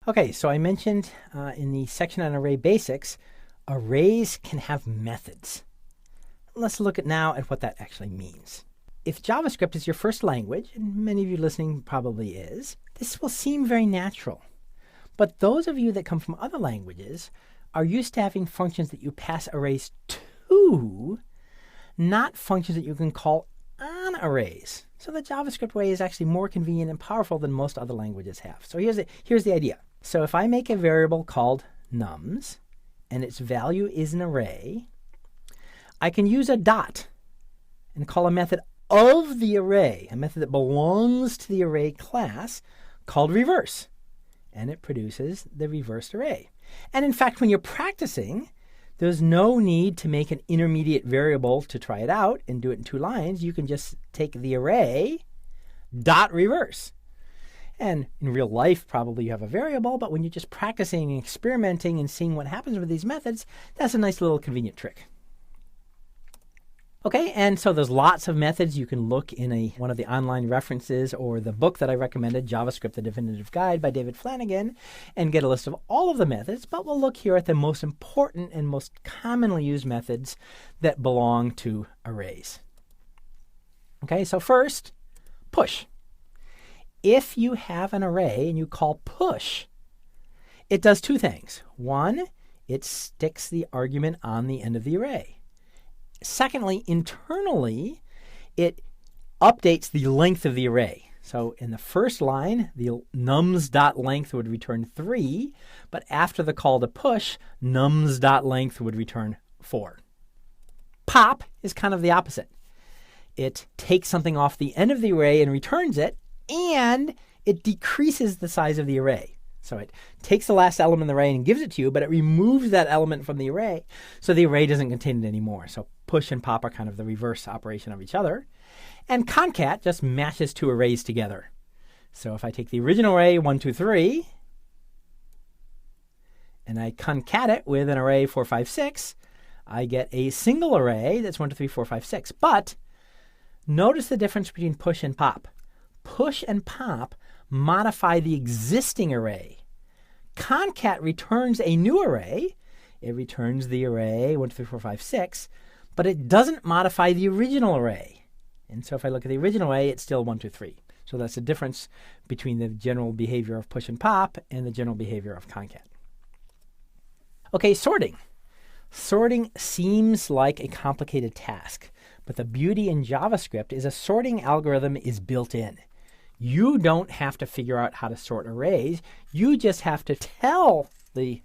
Okay, so I mentioned in the section on array basics, arrays can have methods. Let's look at now at what that actually means. If JavaScript is your first language, and many of you listening probably is, this will seem very natural. But those of you that come from other languages are used to having functions that you pass arrays to, not functions that you can call on arrays. So the JavaScript way is actually more convenient and powerful than most other languages have. So here's the idea. So if I make a variable called nums, and its value is an array, I can use a dot and call a method of the array, a method that belongs to the array class called reverse. And it produces the reversed array. And in fact, when you're practicing, there's no need to make an intermediate variable to try it out and do it in 2 lines. You can just take the array dot reverse. And in real life, probably you have a variable, but when you're just practicing and experimenting and seeing what happens with these methods, that's a nice little convenient trick. Okay, and so there's lots of methods. You can look in one of the online references or the book that I recommended, JavaScript, The Definitive Guide by David Flanagan, and get a list of all of the methods. But we'll look here at the most important and most commonly used methods that belong to arrays. Okay, so first, push. If you have an array and you call push, it does 2 things. One, it sticks the argument on the end of the array. Secondly, internally, it updates the length of the array. So in the first line, the nums.length would return 3, but after the call to push, nums.length would return 4. Pop is kind of the opposite. It takes something off the end of the array and returns it, and it decreases the size of the array. So it takes the last element in the array and gives it to you, but it removes that element from the array, so the array doesn't contain it anymore. So push and pop are kind of the reverse operation of each other. And concat just mashes 2 arrays together. So if I take the original array 1, 2, 3, and I concat it with an array 4, 5, 6, I get a single array that's 1, 2, 3, 4, 5, 6. But notice the difference between push and pop. Push and pop modify the existing array. Concat returns a new array. It returns the array 1, 2, 3, 4, 5, 6, but it doesn't modify the original array. And so if I look at the original array, it's still 1, 2, 3. So that's the difference between the general behavior of push and pop and the general behavior of concat. Okay, sorting. Sorting seems like a complicated task, but the beauty in JavaScript is a sorting algorithm is built in. You don't have to figure out how to sort arrays. You just have to tell the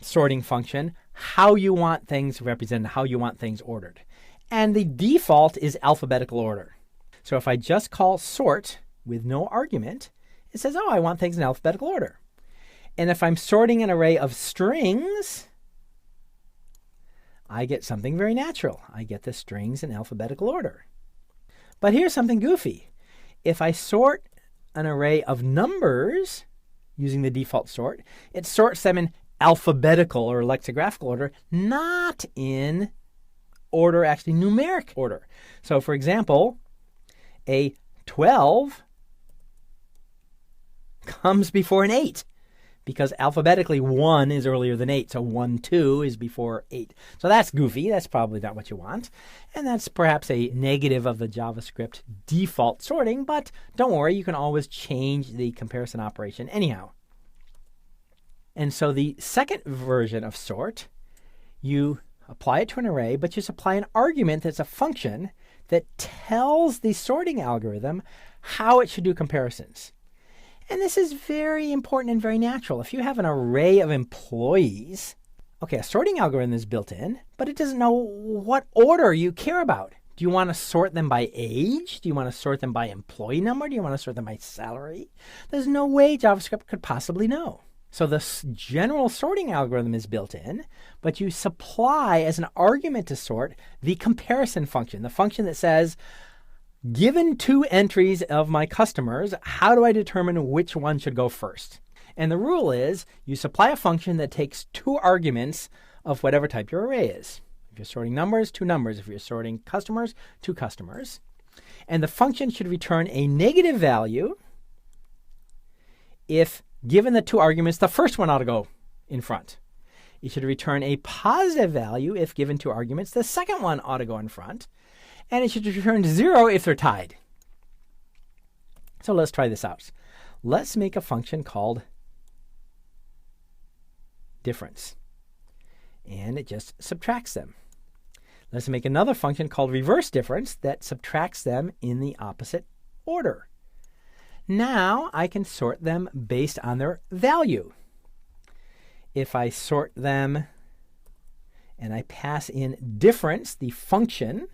sorting function how you want things represented, how you want things ordered. And the default is alphabetical order. So if I just call sort with no argument, it says, oh, I want things in alphabetical order. And if I'm sorting an array of strings, I get something very natural. I get the strings in alphabetical order. But here's something goofy. If I sort an array of numbers using the default sort, it sorts them in alphabetical or lexicographical order, not in order, actually numeric order. So for example, a 12 comes before an 8. Because alphabetically 1 is earlier than 8, so 1, 2 is before 8. So that's goofy. That's probably not what you want. And that's perhaps a negative of the JavaScript default sorting, but don't worry, you can always change the comparison operation anyhow. And so the second version of sort, you apply it to an array, but you supply an argument that's a function that tells the sorting algorithm how it should do comparisons. And this is very important and very natural. If you have an array of employees, okay, a sorting algorithm is built in, but it doesn't know what order you care about. Do you want to sort them by age? Do you want to sort them by employee number? Do you want to sort them by salary? There's no way JavaScript could possibly know. So the general sorting algorithm is built in, but you supply as an argument to sort the comparison function, the function that says, given 2 entries of my customers, how do I determine which one should go first? And the rule is you supply a function that takes 2 arguments of whatever type your array is. If you're sorting numbers, 2 numbers. If you're sorting customers, 2 customers. And the function should return a negative value if given the two arguments, the first one ought to go in front. It should return a positive value if given two arguments. The second one ought to go in front. And it should return 0 if they're tied. So let's try this out. Let's make a function called difference. And it just subtracts them. Let's make another function called reverse difference that subtracts them in the opposite order. Now I can sort them based on their value. If I sort them and I pass in difference, the function,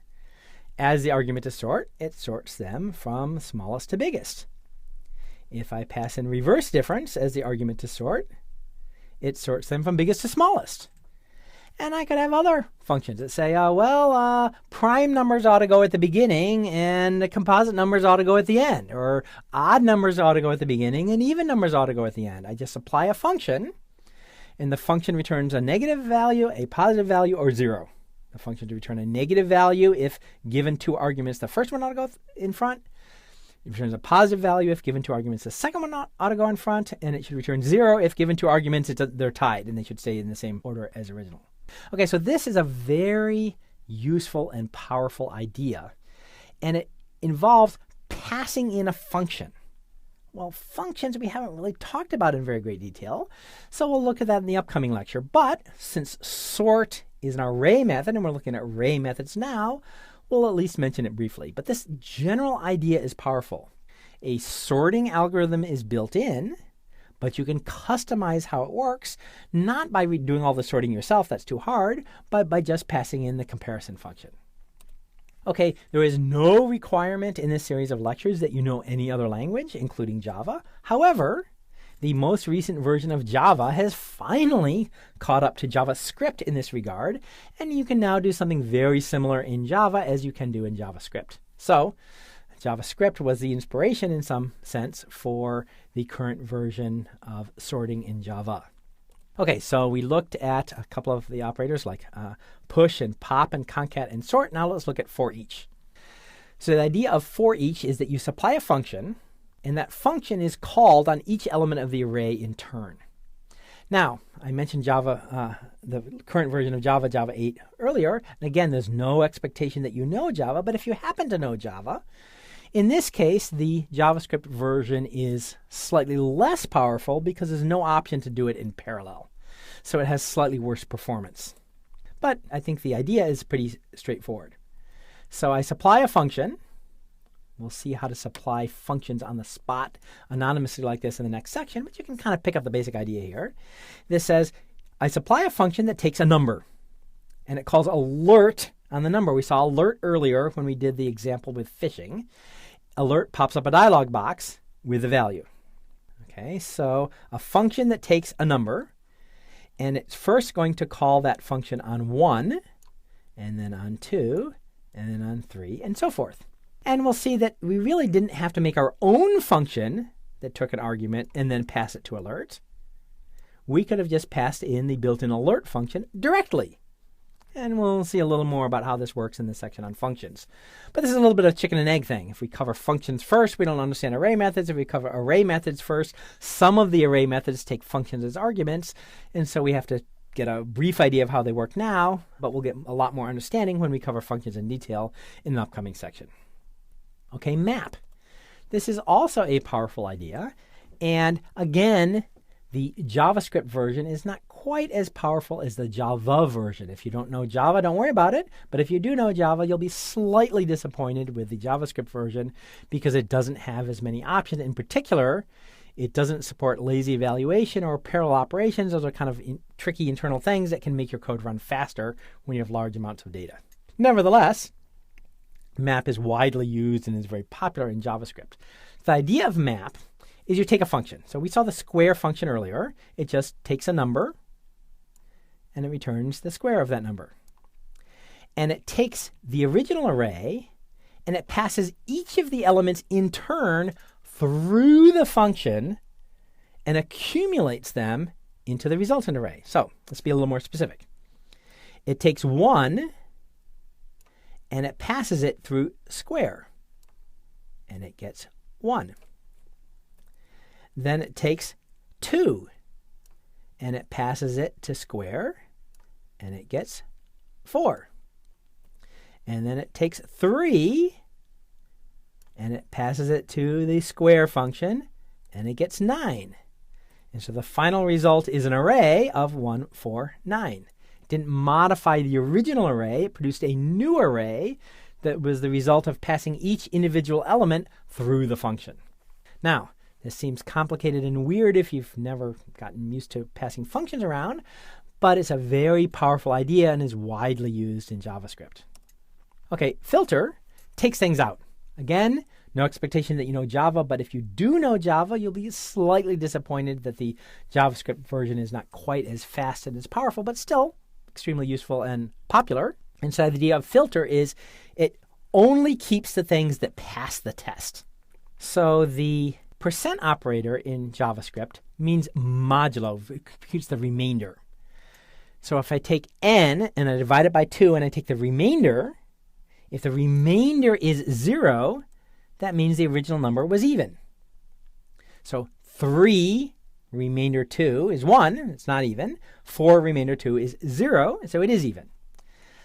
as the argument to sort, it sorts them from smallest to biggest. If I pass in reverse difference as the argument to sort, it sorts them from biggest to smallest. And I could have other functions that say, prime numbers ought to go at the beginning and the composite numbers ought to go at the end. Or odd numbers ought to go at the beginning and even numbers ought to go at the end. I just apply a function, and the function returns a negative value, a positive value, or 0. The function to return a negative value if given two arguments. The first one ought to go in front. It returns a positive value if given two arguments. The second one ought to go in front. And it should return 0 if given two arguments, they're tied, and they should stay in the same order as original. Okay, so this is a very useful and powerful idea. And it involves passing in a function. Well, functions we haven't really talked about in very great detail, so we'll look at that in the upcoming lecture. But since sort is an array method, and we're looking at array methods now, we'll at least mention it briefly. But this general idea is powerful. A sorting algorithm is built in, but you can customize how it works, not by doing all the sorting yourself, that's too hard, but by just passing in the comparison function. Okay, there is no requirement in this series of lectures that you know any other language, including Java. However, the most recent version of Java has finally caught up to JavaScript in this regard, and you can now do something very similar in Java as you can do in JavaScript. So, JavaScript was the inspiration in some sense for the current version of sorting in Java. Okay, so we looked at a couple of the operators like push and pop and concat and sort. Now let's look at for each. So the idea of for each is that you supply a function, and that function is called on each element of the array in turn. Now, I mentioned Java, the current version of Java, Java 8 earlier. And again, there's no expectation that you know Java, but if you happen to know Java, in this case, the JavaScript version is slightly less powerful because there's no option to do it in parallel. So it has slightly worse performance. But I think the idea is pretty straightforward. So I supply a function. We'll see how to supply functions on the spot anonymously like this in the next section, but you can kind of pick up the basic idea here. This says, I supply a function that takes a number, and it calls alert on the number. We saw alert earlier when we did the example with fishing. Alert pops up a dialog box with the value. Okay, so a function that takes a number, and it's first going to call that function on 1, and then on 2, and then on 3, and so forth. And we'll see that we really didn't have to make our own function that took an argument and then pass it to alert. We could have just passed in the built-in alert function directly. And we'll see a little more about how this works in this section on functions. But this is a little bit of a chicken and egg thing. If we cover functions first, we don't understand array methods. If we cover array methods first, some of the array methods take functions as arguments. And so we have to get a brief idea of how they work now, but we'll get a lot more understanding when we cover functions in detail in the upcoming section. Okay, map. This is also a powerful idea. And again, the JavaScript version is not quite as powerful as the Java version. If you don't know Java, don't worry about it. But if you do know Java, you'll be slightly disappointed with the JavaScript version because it doesn't have as many options. In particular, it doesn't support lazy evaluation or parallel operations. Those are kind of tricky internal things that can make your code run faster when you have large amounts of data. Nevertheless, map is widely used and is very popular in JavaScript. The idea of map is you take a function. So we saw the square function earlier. It just takes a number and it returns the square of that number. And it takes the original array and it passes each of the elements in turn through the function and accumulates them into the resultant array. So let's be a little more specific. It takes 1 and it passes it through square and it gets 1. Then it takes 2, and it passes it to square, and it gets 4. And then it takes 3, and it passes it to the square function, and it gets 9. And so the final result is an array of 1, 4, 9. It didn't modify the original array. It produced a new array that was the result of passing each individual element through the function. Now, this seems complicated and weird if you've never gotten used to passing functions around, but it's a very powerful idea and is widely used in JavaScript. Okay, filter takes things out. Again, no expectation that you know Java, but if you do know Java, you'll be slightly disappointed that the JavaScript version is not quite as fast and as powerful, but still extremely useful and popular. And so the idea of filter is it only keeps the things that pass the test. So the percent operator in JavaScript means modulo. It computes the remainder. So if I take n and I divide it by 2 and I take the remainder, if the remainder is 0, that means the original number was even. So 3 remainder 2 is 1, it's not even. 4 remainder 2 is 0, so it is even.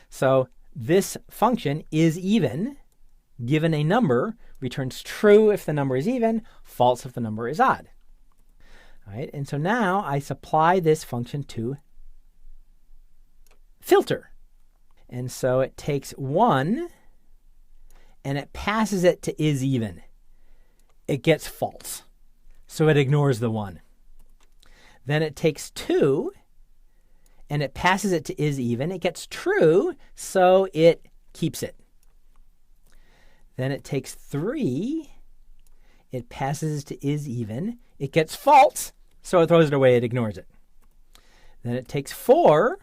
So this function is even, given a number, returns true if the number is even, false if the number is odd. All right, and so now I supply this function to filter. And so it takes 1 and it passes it to is even. It gets false, so it ignores the 1. Then it takes 2 and it passes it to is even. It gets true, so it keeps it. Then it takes 3, it passes to is even. It gets false, so it throws it away, it ignores it. Then it takes 4,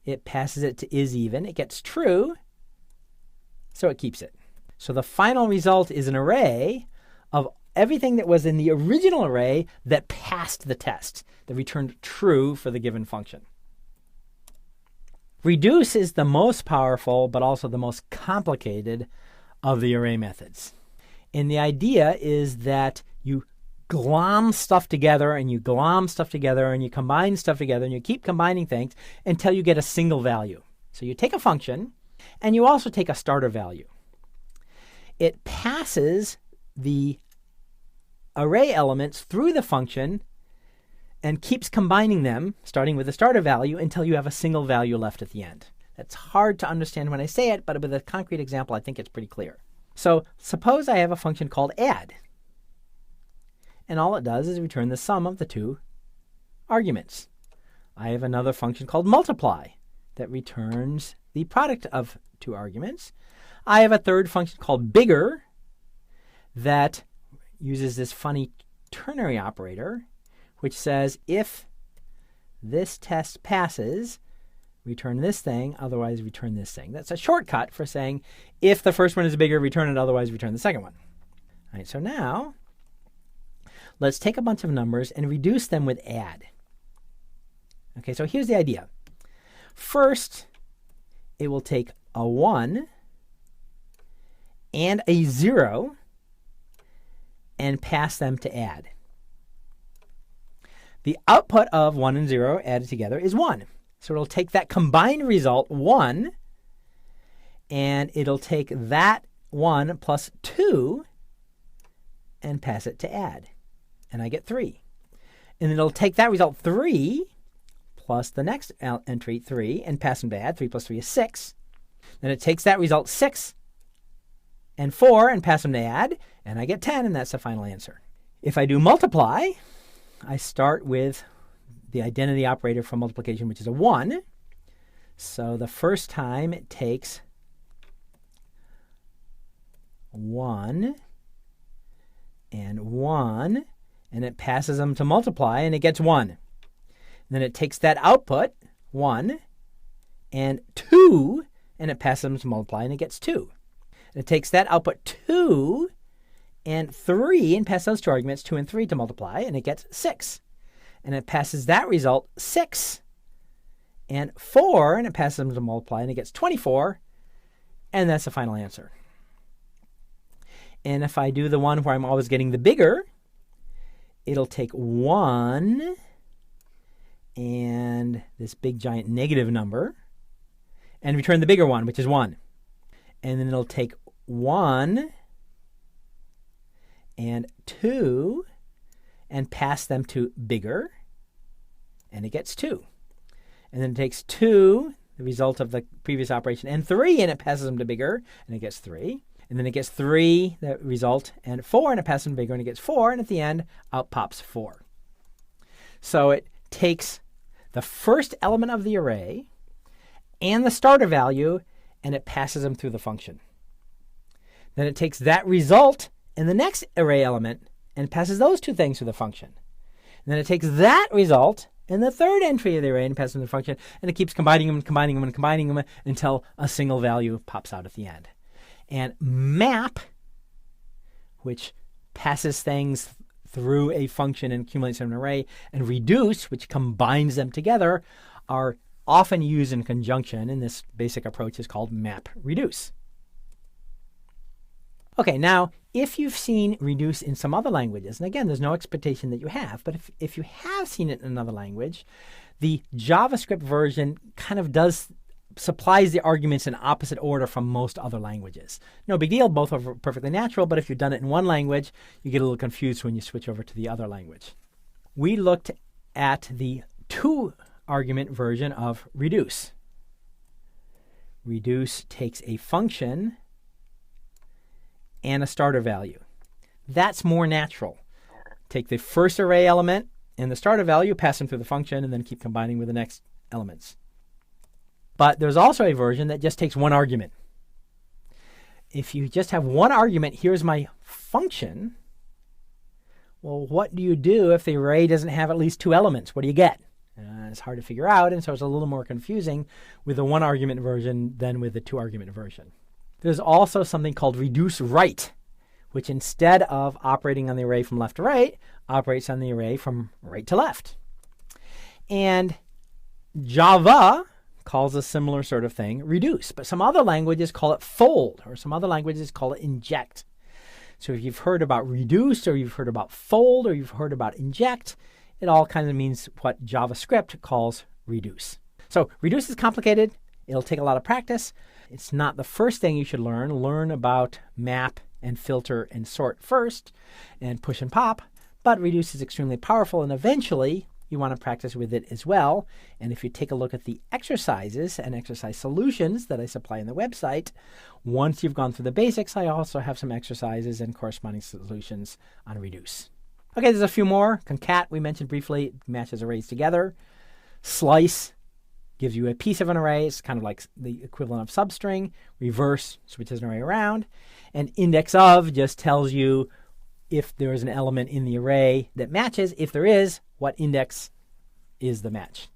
it passes it to is even. It gets true, so it keeps it. So the final result is an array of everything that was in the original array that passed the test, that returned true for the given function. Reduce is the most powerful, but also the most complicated of the array methods. And the idea is that you glom stuff together, and you glom stuff together, and you combine stuff together, and you keep combining things until you get a single value. So you take a function, and you also take a starter value. It passes the array elements through the function and keeps combining them, starting with the starter value, until you have a single value left at the end. That's hard to understand when I say it, but with a concrete example, I think it's pretty clear. So suppose I have a function called add. And all it does is return the sum of the two arguments. I have another function called multiply that returns the product of two arguments. I have a third function called bigger that uses this funny ternary operator, which says if this test passes, return this thing, otherwise return this thing. That's a shortcut for saying if the first one is bigger, return it, otherwise return the second one. All right, so now let's take a bunch of numbers and reduce them with add. Okay, so here's the idea. First, it will take a 1 and a 0 and pass them to add. The output of 1 and 0 added together is 1. So it'll take that combined result, 1, and it'll take that 1 plus 2 and pass it to add. And I get 3. And it'll take that result, 3, plus the next entry, 3, and pass them to add. 3 plus 3 is 6. Then it takes that result, 6 and 4, and pass them to add, and I get 10, and that's the final answer. If I do multiply, I start with the identity operator for multiplication, which is a 1. So the first time it takes 1 and 1, and it passes them to multiply, and it gets 1. And then it takes that output, 1, and 2, and it passes them to multiply, and it gets 2. And it takes that output, 2, and 3, and passes those two arguments, 2 and 3, to multiply, and it gets 6. And it passes that result, 6 and 4, and it passes them to multiply, and it gets 24, and that's the final answer. And if I do the one where I'm always getting the bigger, it'll take 1 and this big giant negative number and return the bigger one, which is 1. And then it'll take 1 and 2 and pass them to bigger, and it gets 2. And then it takes 2, the result of the previous operation, and 3, and it passes them to bigger, and it gets 3. And then it gets 3, the result, and 4, and it passes them to bigger, and it gets 4, and at the end, out pops 4. So it takes the first element of the array and the starter value, and it passes them through the function. Then it takes that result and the next array element and passes those two things through the function. And then it takes that result and the third entry of the array and passes them through the function, and it keeps combining them and combining them and combining them until a single value pops out at the end. And map, which passes things through a function and accumulates them in an array, and reduce, which combines them together, are often used in conjunction, and this basic approach is called map reduce. Okay, now, if you've seen reduce in some other languages, and again, there's no expectation that you have, but if you have seen it in another language, the JavaScript version kind of supplies the arguments in opposite order from most other languages. No big deal, both are perfectly natural, but if you've done it in one language, you get a little confused when you switch over to the other language. We looked at the 2-argument version of reduce. Reduce takes a function and a starter value. That's more natural. Take the first array element and the starter value, pass them through the function, and then keep combining with the next elements. But there's also a version that just takes one argument. If you just have one argument, here's my function, well, what do you do if the array doesn't have at least 2 elements? What do you get? It's hard to figure out, and so it's a little more confusing with the 1-argument version than with the 2-argument version. There's also something called reduce right, which instead of operating on the array from left to right, operates on the array from right to left. And Java calls a similar sort of thing reduce, but some other languages call it fold, or some other languages call it inject. So if you've heard about reduce, or you've heard about fold, or you've heard about inject, it all kind of means what JavaScript calls reduce. So reduce is complicated. It'll take a lot of practice. It's not the first thing you should learn. Learn about map and filter and sort first, and push and pop. But reduce is extremely powerful, and eventually you want to practice with it as well. And if you take a look at the exercises and exercise solutions that I supply on the website, once you've gone through the basics, I also have some exercises and corresponding solutions on reduce. Okay, there's a few more. Concat, we mentioned briefly, matches arrays together. Slice gives you a piece of an array. It's kind of like the equivalent of substring. Reverse switches an array around. And index of just tells you if there is an element in the array that matches. If there is, what index is the match.